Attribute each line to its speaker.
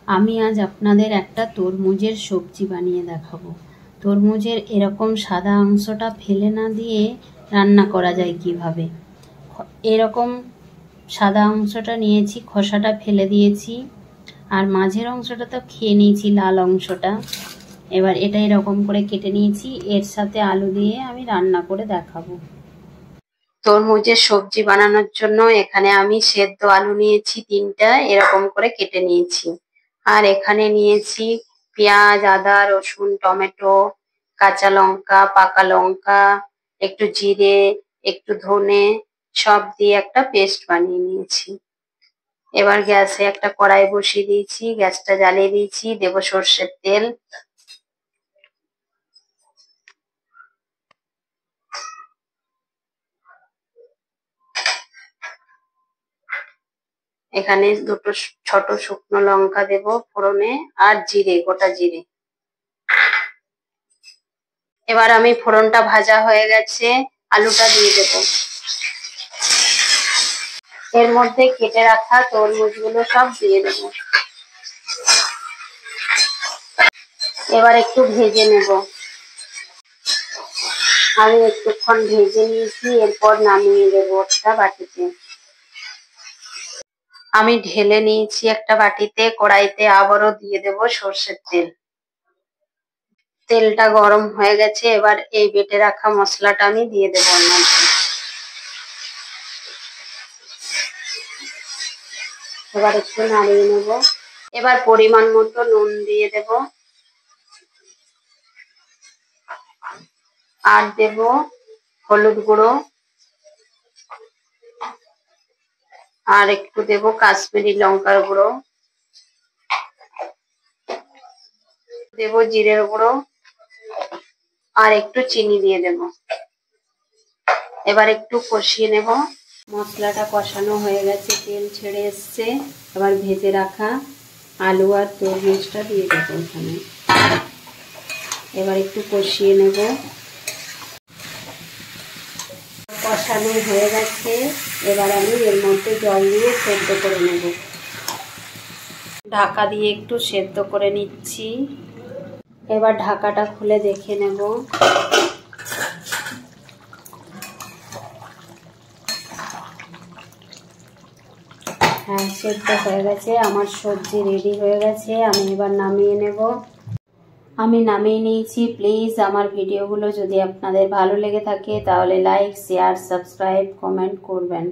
Speaker 1: আমি আজ আপনাদের একটা তরমুজের সবজি বানিয়ে দেখাবো। তরমুজের এরকম সাদা অংশটা ফেলে না দিয়ে রান্না করা যায় কিভাবে। এরকম সাদা অংশটা নিয়েছি, খোসাটা ফেলে দিয়েছি, আর মাঝের অংশটা তো খেয়ে নিয়েছি, লাল অংশটা। এবার এটা এরকম করে কেটে নিয়েছি, এর সাথে আলু দিয়ে আমি রান্না করে দেখাবো। তরমুজের সবজি বানানোর জন্য এখানে আমি সেদ্ধ আলু নিয়েছি 3টা, এরকম করে কেটে নিয়েছি। আর এখানে নিয়েছি পেঁয়াজ, আদা, রসুন, টমেটো, কাঁচা লঙ্কা, পাকা লঙ্কা, একটু জিরে, একটু ধনে, সব দিয়ে একটা পেস্ট বানিয়ে নিয়েছি। এবার গ্যাসে একটা কড়াই বসিয়ে দিয়েছি, গ্যাসটা জ্বালিয়ে দিয়েছি, দেবো সর্ষের তেল। এখানে 2টো ছোট শুকনো লঙ্কা দেব ফোড়নে, আর জিরে, গোটা জিরে। এবার আমি ফোড়নটা ভাজা হয়ে গেছে, আলুটা দিয়ে দেব। এর মধ্যে কেটে রাখা তরমুজগুলো সব দিয়ে দেব। এবার একটু ভেজে নেব। আমি একটুক্ষণ ভেজে নিয়েছি, এরপর নামিয়ে দেব একটা বাটিতে। আমি ঢেলে নিয়েছি একটা বাটিতে। কড়াইতে আবারও দিয়ে দেব সর্ষের তেল। তেলটা গরম হয়ে গেছে, এবার এই বেটে রাখা মশলাটা আমি দিয়ে দেবো ওর মধ্যে। এবার একটু নাড়িয়ে নেব। এবার পরিমাণ মতো নুন দিয়ে দেব, আর দেব হলুদ গুঁড়ো, আর একটু দেব কাশ্মীরি লঙ্কার গুঁড়ো, দেব জিরের গুঁড়ো, আর একটু চিনি দিয়ে দেব। এবার একটু কষিয়ে নেব। মশলাটা কষানো হয়ে গেছে, তেল ছেড়ে এসছে। এবার ভেজে রাখা আলু আর তরমুজটা দিয়ে দেবো এখানে। এবার একটু কষিয়ে নেব। কষানো হয়ে গেছে, এবার আমি এর মধ্যে জল দিয়ে সেদ্ধ করে নেব। ঢাকা দিয়ে একটু সেদ্ধ করে নিচ্ছি। এবার ঢাকাটা খুলে দেখে নেব। হ্যাঁ, সেদ্ধ হয়ে গেছে, আমার সবজি রেডি হয়ে গেছে। আমি এবার নামিয়ে নেব। আমি নামিয়ে নিয়েছি। প্লিজ আমার ভিডিওগুলো যদি আপনাদের ভালো লেগে থাকে তাহলে লাইক, শেয়ার, সাবস্ক্রাইব, কমেন্ট করবেন।